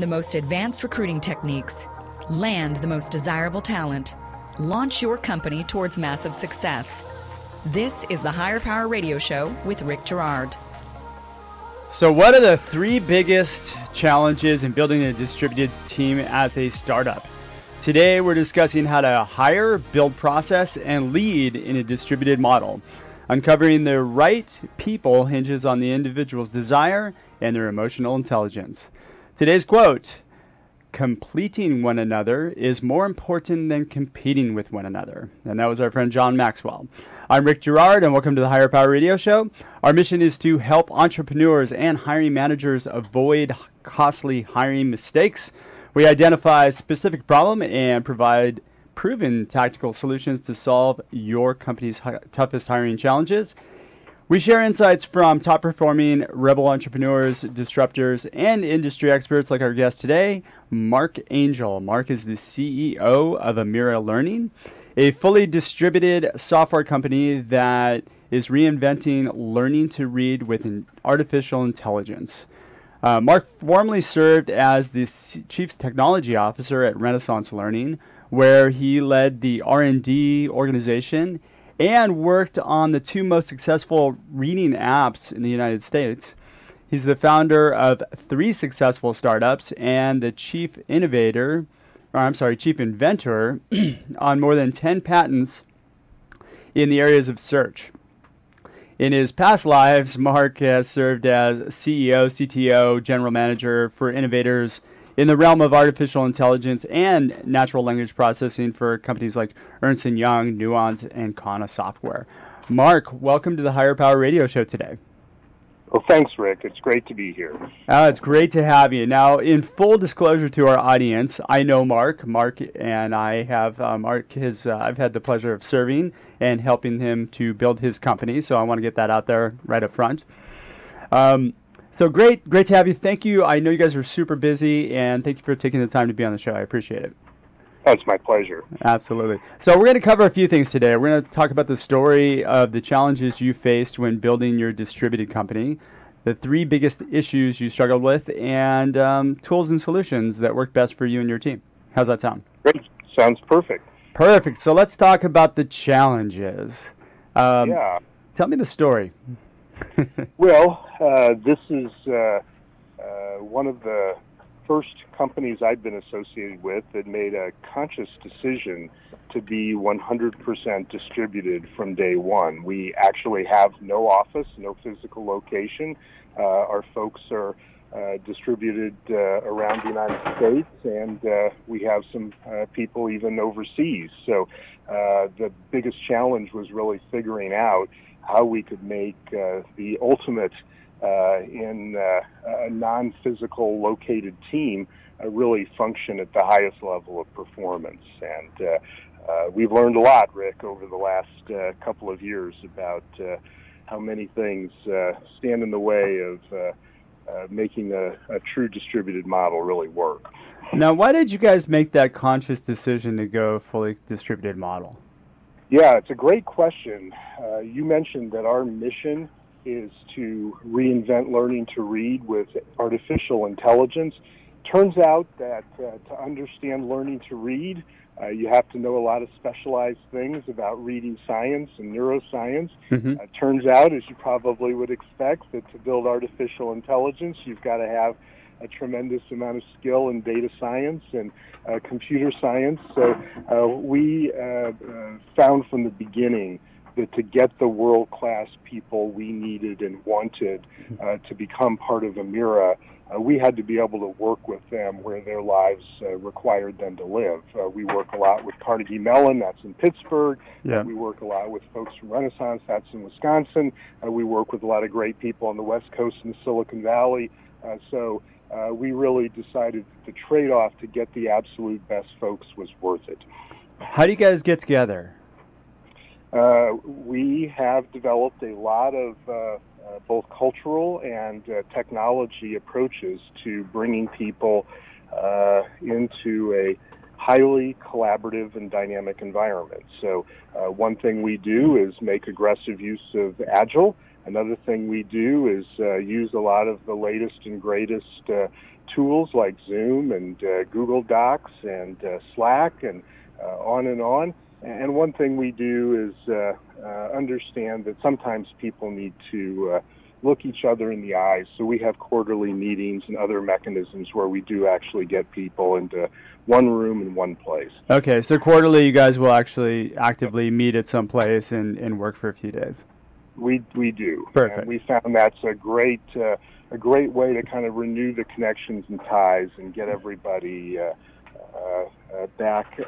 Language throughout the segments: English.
the most advanced recruiting techniques, land the most desirable talent, launch your company towards massive success. This is the Higher Power Radio Show with Rick Girard. So what are the three biggest challenges in building a distributed team as a startup? Today we're discussing how to hire, build process, and lead in a distributed model. Uncovering the right people hinges on the individual's desire and their emotional intelligence. Today's quote: completing one another is more important than competing with one another. And that was our friend John Maxwell. I'm Rick Girard, and welcome to the Higher Power Radio Show. Our mission is to help entrepreneurs and hiring managers avoid costly hiring mistakes. We identify a specific problem and provide proven tactical solutions to solve your company's toughest hiring challenges. We share insights from top-performing rebel entrepreneurs, disruptors, and industry experts like our guest today, Mark Angel. Mark is the CEO of Amira Learning, a fully distributed software company that is reinventing learning to read with artificial intelligence. Mark formerly served as the Chief Technology Officer at Renaissance Learning, where he led the R&D organization and worked on the two most successful reading apps in the United States. He's the founder of 3 successful startups and the chief inventor on more than 10 patents in the areas of search. In his past lives, Mark has served as CEO, CTO, general manager for innovators in the realm of artificial intelligence and natural language processing for companies like Ernst & Young, Nuance, and Kana Software. Mark, welcome to the Higher Power Radio Show today. Well, thanks, Rick. It's great to be here. It's great to have you. Now, in full disclosure to our audience, I know Mark. Mark and I have, I've had the pleasure of serving and helping him to build his company, so I want to get that out there right up front. So great to have you. Thank you. I know you guys are super busy, and thank you for taking the time to be on the show. I appreciate it. That's my pleasure. Absolutely. So we're going to cover a few things today. We're going to talk about the story of the challenges you faced when building your distributed company, the 3 biggest issues you struggled with, and tools and solutions that work best for you and your team. How's that sound? Great. Sounds perfect. Perfect. So let's talk about the challenges. Yeah. Tell me the story. Well, this is one of the first companies I've been associated with that made a conscious decision to be 100% distributed from day one. We actually have no office, no physical location. Our folks are distributed around the United States, and we have some people even overseas. So the biggest challenge was really figuring out how we could make the ultimate in a non-physical located team really function at the highest level of performance. And we've learned a lot, Rick, over the last couple of years about how many things stand in the way of making a true distributed model really work. Now, why did you guys make that conscious decision to go fully distributed model? Yeah, it's a great question. You mentioned that our mission is to reinvent learning to read with artificial intelligence. Turns out that to understand learning to read, you have to know a lot of specialized things about reading science and neuroscience. Mm-hmm. Turns out, as you probably would expect, that to build artificial intelligence, you've got to have a tremendous amount of skill in data science and computer science. So we found from the beginning that to get the world-class people we needed and wanted to become part of Amira, we had to be able to work with them where their lives required them to live. We work a lot with Carnegie Mellon, that's in Pittsburgh. Yeah. We work a lot with folks from Renaissance, that's in Wisconsin. We work with a lot of great people on the West Coast in the Silicon Valley. So we really decided the trade-off to get the absolute best folks was worth it. How do you guys get together? We have developed a lot of both cultural and technology approaches to bringing people into a highly collaborative and dynamic environment. So one thing we do is make aggressive use of Agile. Another thing we do is use a lot of the latest and greatest tools like Zoom and Google Docs and Slack and on and on. And one thing we do is understand that sometimes people need to look each other in the eyes. So we have quarterly meetings and other mechanisms where we do actually get people into one room in one place. Okay, so quarterly you guys will actually actively meet at some place and work for a few days. We do. Perfect. And we found that's a great way to kind of renew the connections and ties and get everybody back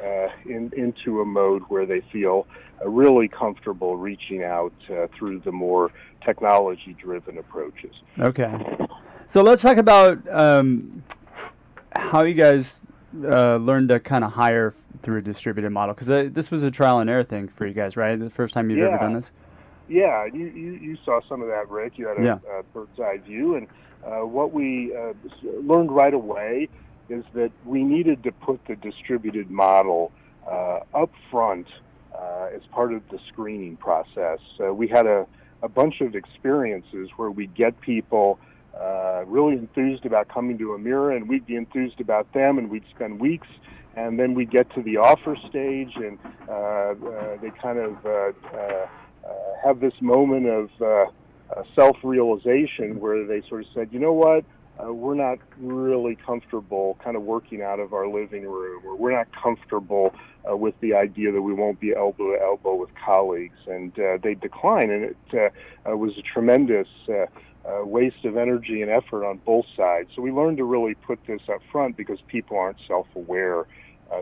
into a mode where they feel really comfortable reaching out through the more technology-driven approaches. Okay. So let's talk about how you guys learned to kind of hire through a distributed model, because this was a trial and error thing for you guys, right? The first time you've ever done this? Yeah, you saw some of that, Rick. You had a bird's eye view, and what we learned right away is that we needed to put the distributed model up front as part of the screening process. We had a bunch of experiences where we'd get people really enthused about coming to Amira, and we'd be enthused about them, and we'd spend weeks, and then we'd get to the offer stage, and they kind of have this moment of self-realization where they sort of said, you know what, we're not really comfortable kind of working out of our living room, or we're not comfortable with the idea that we won't be elbow to elbow with colleagues, and they decline, and it was a tremendous waste of energy and effort on both sides. So we learned to really put this up front because people aren't self-aware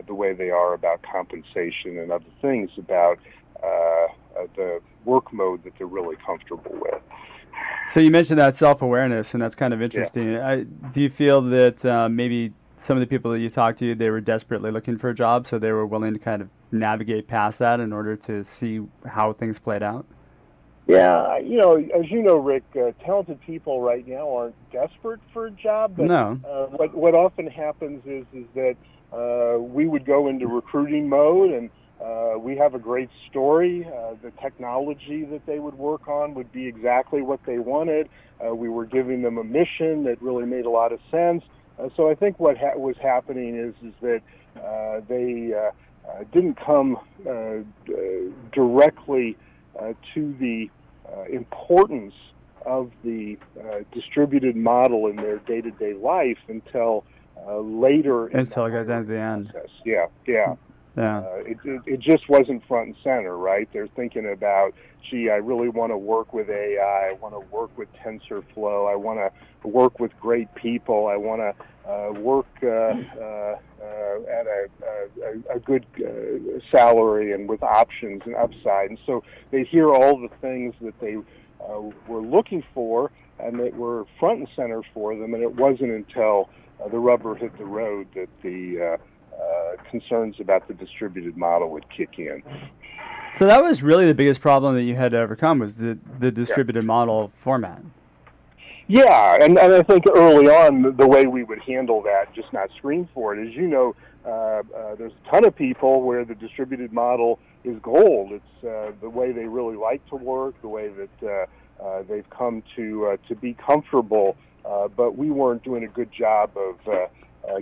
the way they are about compensation and other things about the work mode that they're really comfortable with. So you mentioned that self-awareness, and that's kind of interesting. Yeah. Do you feel that maybe some of the people that you talked to, they were desperately looking for a job, so they were willing to kind of navigate past that in order to see how things played out? Yeah, as you know, Rick, talented people right now aren't desperate for a job. But, no. What often happens is that we would go into recruiting mode, and we have a great story. The technology that they would work on would be exactly what they wanted. We were giving them a mission that really made a lot of sense. So I think what was happening is that they didn't come directly to the importance of the distributed model in their day-to-day life until later. Until it got down to the end. Yeah. It just wasn't front and center, right? They're thinking about, gee, I really want to work with AI. I want to work with TensorFlow. I want to work with great people. I want to work at a good salary and with options and upside. And so they hear all the things that they were looking for and that were front and center for them. And it wasn't until the rubber hit the road that the concerns about the distributed model would kick in. So that was really the biggest problem that you had to overcome, was the distributed model format. Yeah, and I think early on the way we would handle that, just not screen for it, is, there's a ton of people where the distributed model is gold. It's the way they really like to work, the way that they've come to be comfortable, but we weren't doing a good job of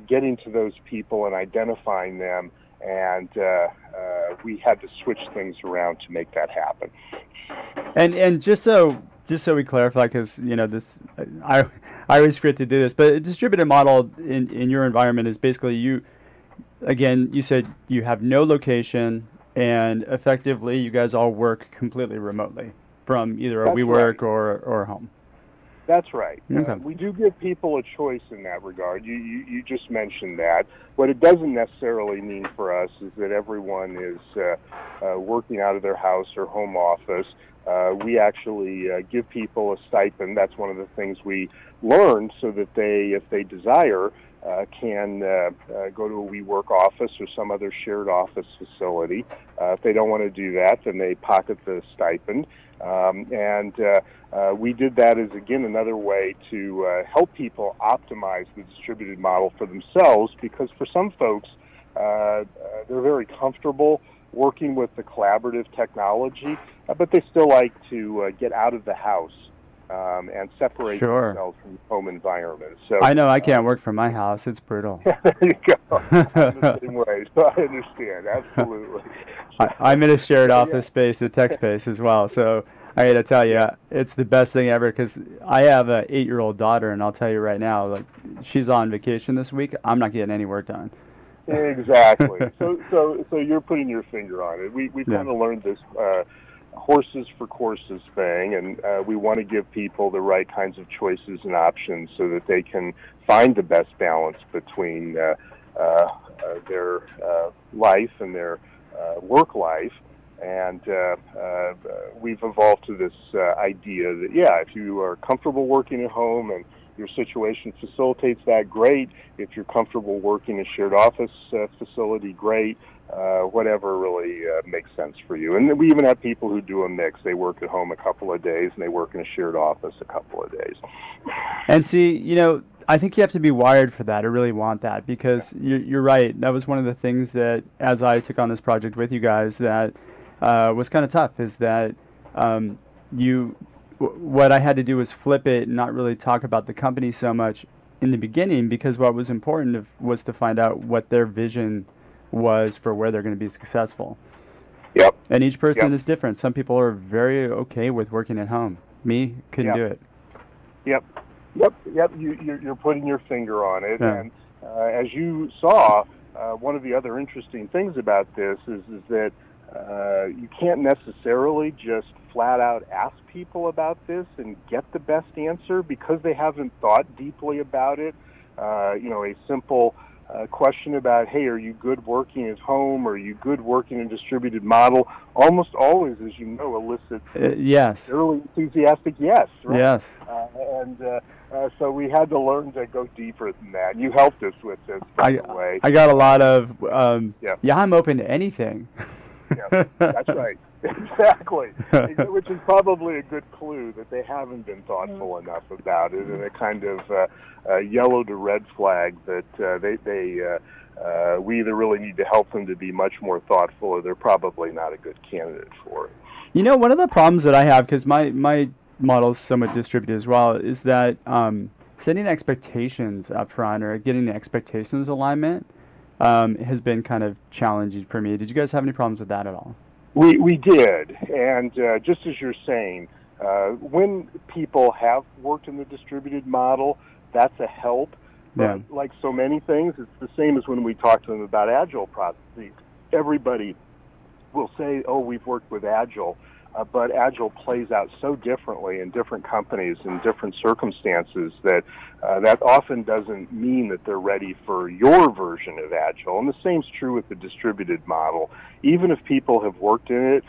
getting to those people and identifying them, and we had to switch things around to make that happen. And just so we clarify, because this, I always forget to do this, but a distributed model in your environment is basically you said you have no location, and effectively you guys all work completely remotely from either a WeWork or home. That's right. Okay. We do give people a choice in that regard. You just mentioned that. What it doesn't necessarily mean for us is that everyone is working out of their house or home office. We actually give people a stipend. That's one of the things we learned, so that they, if they desire, can go to a WeWork office or some other shared office facility. If they don't want to do that, then they pocket the stipend. We did that as, again, another way to help people optimize the distributed model for themselves, because for some folks, they're very comfortable working with the collaborative technology, but they still like to get out of the house and separate themselves from the home environment. So I know I can't work from my house. It's brutal. There you go. I'm the same way, so I understand. Absolutely. I'm in a shared office space, a tech space as well. So I got to tell you, it's the best thing ever because I have an 8-year-old daughter, and I'll tell you right now, like she's on vacation this week. I'm not getting any work done. Exactly. So you're putting your finger on it. We kind of learned this horses for courses thing, and we want to give people the right kinds of choices and options so that they can find the best balance between their life and their work life. And we've evolved to this idea that, if you are comfortable working at home and your situation facilitates that, great. If you're comfortable working in a shared office facility, great. Whatever really makes sense for you. And we even have people who do a mix. They work at home a couple of days and they work in a shared office a couple of days. And see, I think you have to be wired for that. I really want that because you're right. That was one of the things that, as I took on this project with you guys, that was kind of tough. Is that what I had to do was flip it and not really talk about the company so much in the beginning, because what was important was to find out what their vision was for where they're going to be successful. Yep. And each person is different. Some people are very okay with working at home. Me, couldn't do it. Yep. You're putting your finger on it. Yeah. And as you saw, one of the other interesting things about this is that you can't necessarily just flat out ask people about this and get the best answer because they haven't thought deeply about it. A simple question about, hey, are you good working at home? Or are you good working in a distributed model? Almost always, as you know, elicits yes. Early enthusiastic yes. Right? Yes. So we had to learn to go deeper than that. You helped us with this, by the way. I got a lot of, I'm open to anything. Yeah, that's right. Exactly. Which is probably a good clue that they haven't been thoughtful enough about it, and a kind of yellow to red flag that we either really need to help them to be much more thoughtful, or they're probably not a good candidate for it. One of the problems that I have, because my model is somewhat distributed as well, is that setting expectations up front or getting the expectations alignment has been kind of challenging for me. Did you guys have any problems with that at all? We did, and just as you're saying, when people have worked in the distributed model, that's a help. But like so many things, it's the same as when we talk to them about Agile processes. Everybody will say, oh, we've worked with Agile, but Agile plays out so differently in different companies in different circumstances that that often doesn't mean that they're ready for your version of Agile. And the same's true with the distributed model. Even if people have worked in it,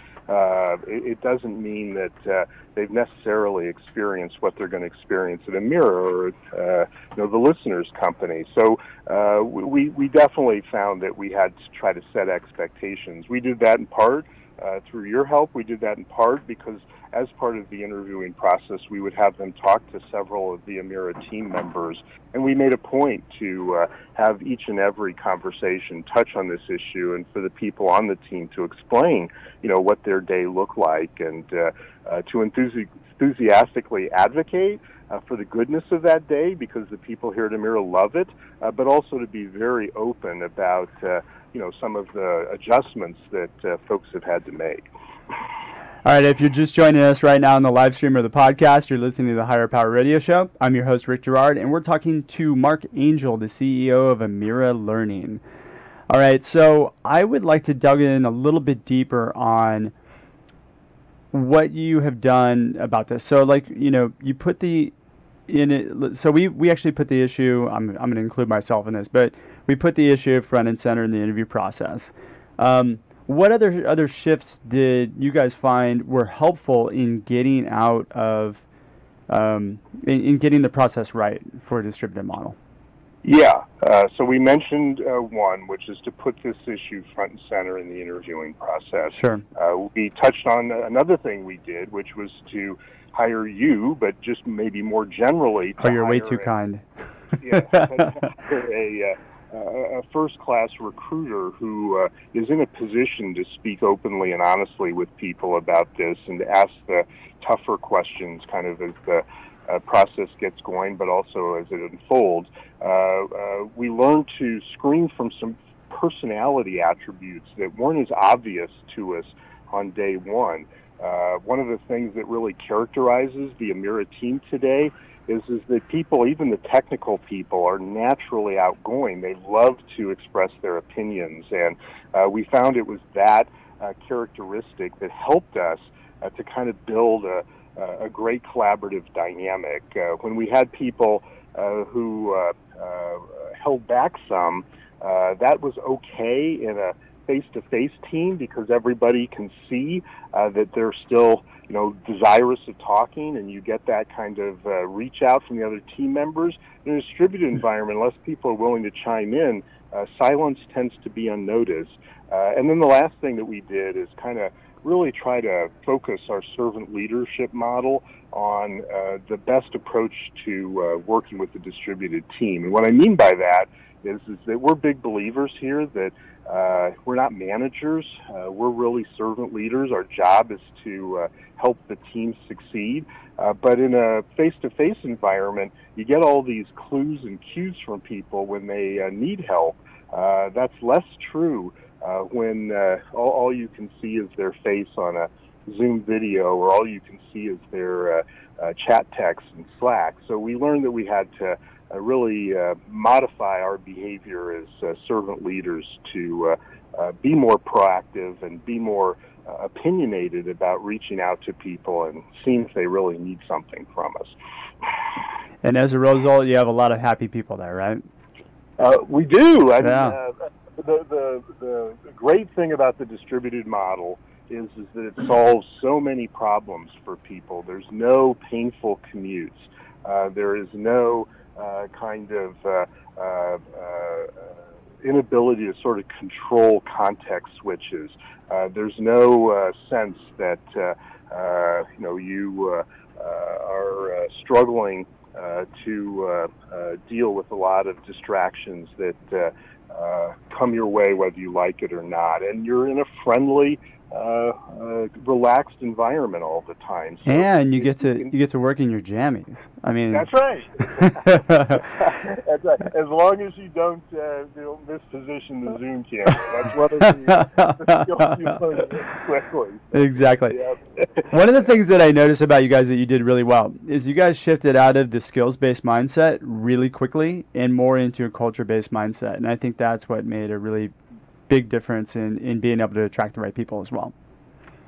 it doesn't mean that they've necessarily experienced what they're going to experience at Emera or the listener's company. So we definitely found that we had to try to set expectations. We did that in part through your help. We did that in part because as part of the interviewing process, we would have them talk to several of the Emera team members, and we made a point to have each and every conversation touch on this issue, and for the people on the team to explain, what their day looked like, and to enthusiastically advocate for the goodness of that day, because the people here at Emera love it, but also to be very open about some of the adjustments that folks have had to make. All right, if you're just joining us right now on the live stream or the podcast, you're listening to the Higher Power Radio Show. I'm your host, Rick Girard, and we're talking to Mark Angel, the CEO of Emera Learning. All right, so I would like to delve in a little bit deeper on what you have done about this. So, you put so we actually put the issue, I'm going to include myself in this, but we put the issue front and center in the interview process. What other shifts did you guys find were helpful in getting out of in getting the process right for a distributed model? Yeah, so we mentioned one, which is to put this issue front and center in the interviewing process. Sure. We touched on another thing we did, which was to hire you, but just maybe more generally. You're way too kind. A first-class recruiter who is in a position to speak openly and honestly with people about this and to ask the tougher questions kind of as the process gets going, but also as it unfolds. We learned to screen from some personality attributes that weren't as obvious to us on day one. One of the things that really characterizes the Emera team today is that people, even the technical people, are naturally outgoing. They love to express their opinions, and we found it was that characteristic that helped us to kind of build a great collaborative dynamic. When we had people who held back some, that was okay in a face-to-face team because everybody can see that they're still, desirous of talking, and you get that kind of reach out from the other team members. In a distributed environment, unless people are willing to chime in, silence tends to be unnoticed. And then the last thing that we did is kind of really try to focus our servant leadership model on the best approach to working with the distributed team. And what I mean by that is that we're big believers here that we're not managers. We're really servant leaders. Our job is to help the team succeed. But in a face-to-face environment, you get all these clues and cues from people when they need help. That's less true when all you can see is their face on a Zoom video, or all you can see is their chat text in Slack. So we learned that we had to really modify our behavior as servant leaders to be more proactive and be more opinionated about reaching out to people and seeing if they really need something from us. And as a result, you have a lot of happy people there, right? We do. I mean, the great thing about the distributed model is that it solves so many problems for people. There's no painful commutes. There is no kind of inability to sort of control context switches. There's no sense that you are struggling to deal with a lot of distractions that come your way whether you like it or not. And you're in a friendly, relaxed environment all the time. So and you get to work in your jammies. I mean, that's right. That's right. As long as you don't misposition the Zoom camera, that's one of the skills you learn quickly. Exactly. Yep. One of the things that I noticed about you guys that you did really well is you guys shifted out of the skills-based mindset really quickly and more into a culture-based mindset, and I think that's what made a really big difference in being able to attract the right people as well.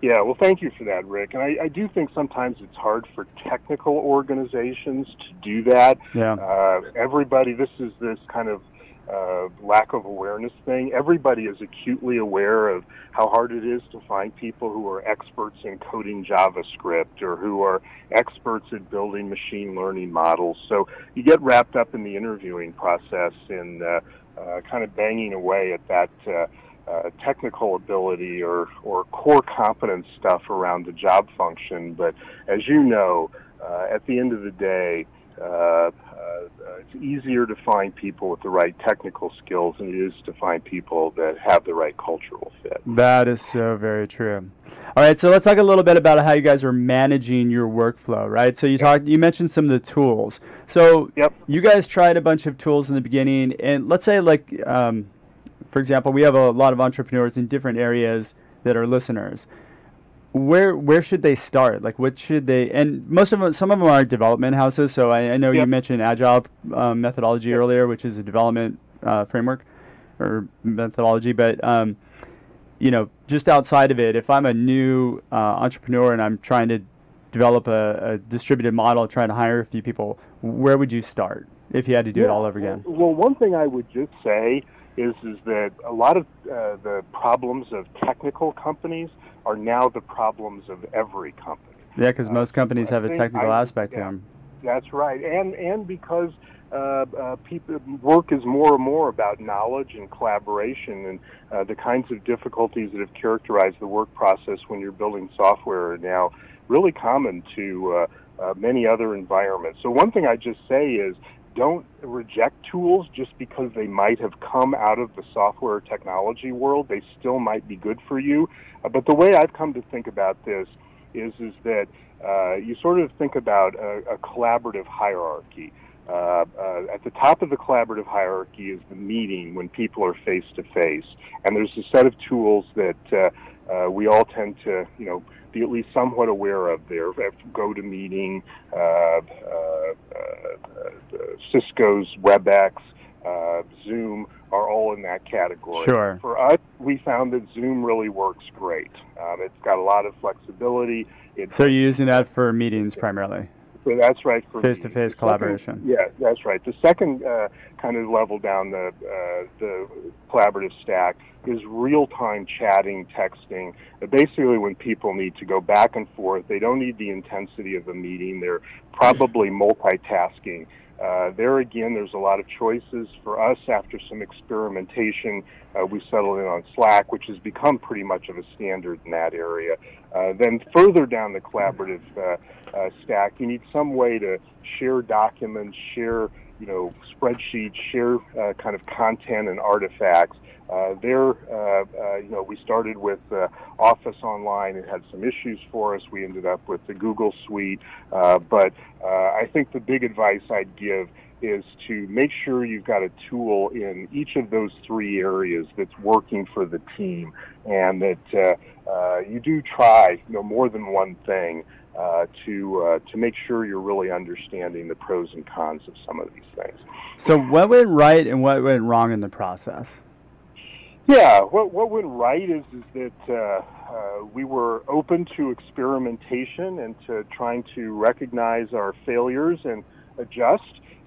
Yeah, well, thank you for that, Rick. And I do think sometimes it's hard for technical organizations to do that. Yeah. Everybody, this is this kind of lack of awareness thing. Everybody is acutely aware of how hard it is to find people who are experts in coding JavaScript or who are experts at building machine learning models. So you get wrapped up in the interviewing process in kind of banging away at that technical ability or core competence stuff around the job function. But as you know, at the end of the day, it's easier to find people with the right technical skills than it is to find people that have the right cultural fit. That is so very true. All right, so let's talk a little bit about how you guys are managing your workflow, right? So you mentioned some of the tools. So you guys tried a bunch of tools in the beginning, and let's say for example, we have a lot of entrepreneurs in different areas that are listeners. Where should they start? Like, what should they? And some of them are development houses. So I know you mentioned Agile methodology earlier, which is a development framework or methodology. But just outside of it, if I'm a new entrepreneur and I'm trying to develop a distributed model, trying to hire a few people, where would you start if you had to do it all over again? Well, one thing I would just say is that a lot of the problems of technical companies are now the problems of every company. Yeah, because most companies have a technical aspect to them. That's right, and because work is more and more about knowledge and collaboration, and the kinds of difficulties that have characterized the work process when you're building software are now really common to many other environments. So one thing I just say is, don't reject tools just because they might have come out of the software technology world. They still might be good for you. But the way I've come to think about this is that you sort of think about a collaborative hierarchy. At the top of the collaborative hierarchy is the meeting when people are face to face, and there's a set of tools that we all tend to, be at least somewhat aware of there. GoToMeeting, Cisco's WebEx, Zoom are all in that category. Sure. For us, we found that Zoom really works great. It's got a lot of flexibility. So you're using that for meetings primarily? So that's right. For face-to-face collaboration. Yeah, that's right. The second kind of level down the collaborative stack is real-time chatting, texting. Basically, when people need to go back and forth, they don't need the intensity of a meeting. They're probably multitasking. There again, there's a lot of choices. For us, after some experimentation, we settled in on Slack, which has become pretty much of a standard in that area. Then further down the collaborative stack, you need some way to share documents, share spreadsheets, share kind of content and artifacts. We started with Office Online. It had some issues for us. We ended up with the Google Suite. But I think the big advice I'd give is to make sure you've got a tool in each of those three areas that's working for the team, and that you do try more than one thing to make sure you're really understanding the pros and cons of some of these things. So what went right and what went wrong in the process? Yeah, what went right is that we were open to experimentation and to trying to recognize our failures and adjust.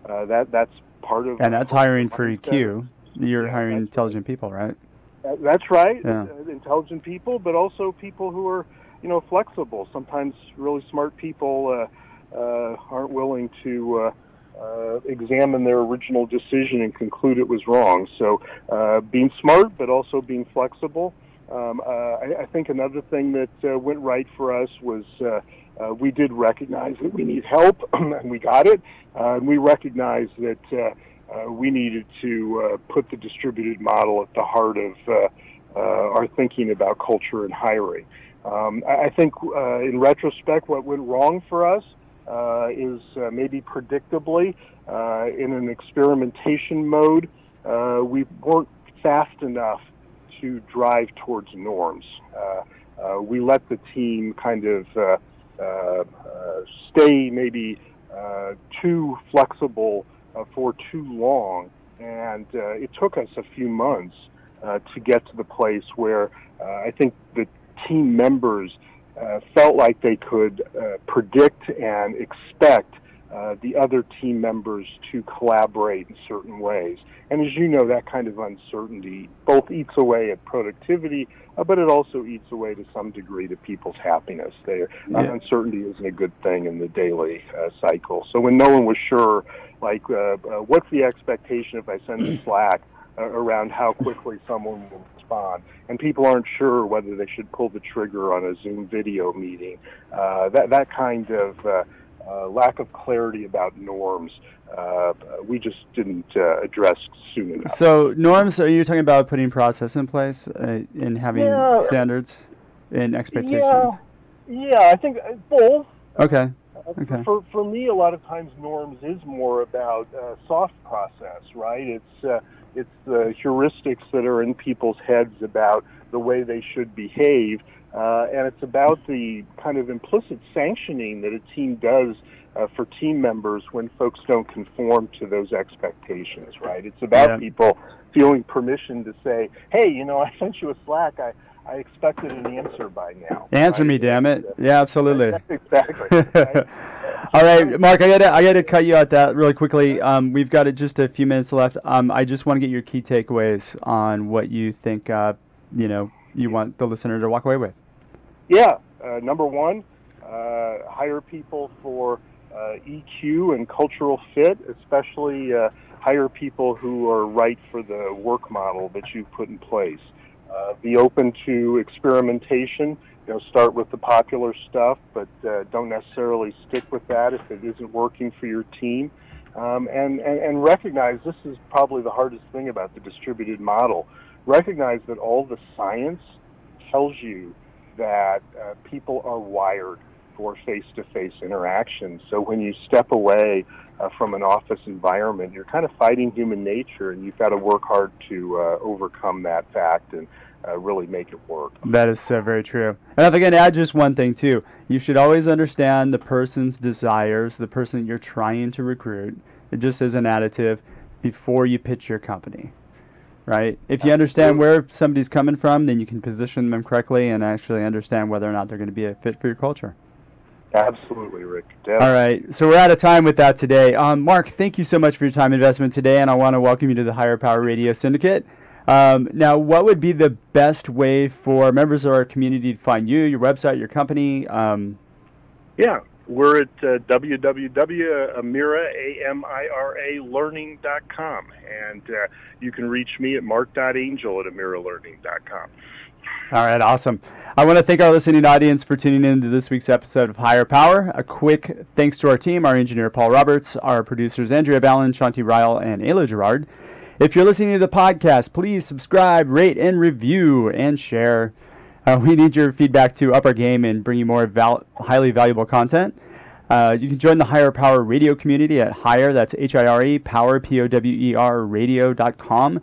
That's part of. And that's hiring for EQ. You're hiring intelligent people, right? That's right. Yeah. Intelligent people, but also people who are, flexible. Sometimes really smart people aren't willing to examine their original decision and conclude it was wrong. So being smart, but also being flexible. I think another thing that went right for us was we did recognize that we need help, and we got it. And we recognized that we needed to put the distributed model at the heart of our thinking about culture and hiring. I think in retrospect, what went wrong for us is maybe predictably in an experimentation mode, we weren't fast enough to drive towards norms. We let the team kind of stay maybe too flexible for too long, and it took us a few months to get to the place where I think the team members felt like they could predict and expect the other team members to collaborate in certain ways. And as you know, that kind of uncertainty both eats away at productivity, but it also eats away to some degree to people's happiness. Uncertainty isn't a good thing in the daily cycle. So when no one was sure, like, what's the expectation if I send a Slack around how quickly someone will respond, and people aren't sure whether they should pull the trigger on a Zoom video meeting, that kind of lack of clarity about norms, we just didn't address soon enough. So norms, are you talking about putting process in place and having standards and expectations? Yeah, I think both. Okay. For me, a lot of times norms is more about soft process, right? It's the heuristics that are in people's heads about the way they should behave, and it's about the kind of implicit sanctioning that a team does for team members when folks don't conform to those expectations, right? It's about people feeling permission to say, hey, I sent you a Slack. I expected an answer by now. Answer me, damn it. Yeah, absolutely. Exactly. Right? All right, Mark, I gotta cut you out that really quickly. We've got just a few minutes left. I just want to get your key takeaways on what you think you want the listener to walk away with. Yeah. Number one, hire people for EQ and cultural fit, especially hire people who are right for the work model that you've put in place. Be open to experimentation. Start with the popular stuff, but don't necessarily stick with that if it isn't working for your team. and recognize this is probably the hardest thing about the distributed model. Recognize that all the science tells you that people are wired for face-to-face interaction. So when you step away from an office environment, you're kind of fighting human nature, and you've got to work hard to overcome that fact and really make it work. That is so very true. And if I can add just one thing too, you should always understand the person's desires, the person you're trying to recruit. It just is an additive before you pitch your company, right? If you understand where somebody's coming from, then you can position them correctly and actually understand whether or not they're going to be a fit for your culture. Absolutely, Rick. Definitely. All right, so we're out of time with that today. Mark, thank you so much for your time investment today, and I want to welcome you to the Higher Power Radio Syndicate. Now, what would be the best way for members of our community to find you, your website, your company? Yeah, we're at www.amiralearning.com, and you can reach me at mark.angel@amiralearning.com. All right, awesome. I want to thank our listening audience for tuning in to this week's episode of Higher Power. A quick thanks to our team, our engineer Paul Roberts, our producers Andrea Ballin, Shanti Ryle, and Ayla Gerard. If you're listening to the podcast, please subscribe, rate, and review, and share. We need your feedback to up our game and bring you more highly valuable content. You can join the Higher Power Radio community at Higher, that's H-I-R-E, Power, P-O-W-E-R, radio.com.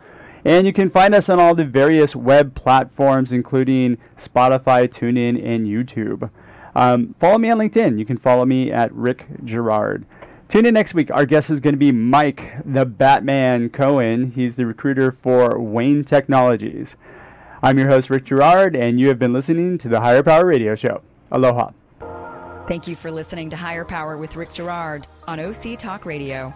And you can find us on all the various web platforms, including Spotify, TuneIn, and YouTube. Follow me on LinkedIn. You can follow me at Rick Gerard. Tune in next week. Our guest is going to be Mike, the Batman Cohen. He's the recruiter for Wayne Technologies. I'm your host, Rick Gerard, and you have been listening to the Higher Power Radio Show. Aloha. Thank you for listening to Higher Power with Rick Gerard on OC Talk Radio.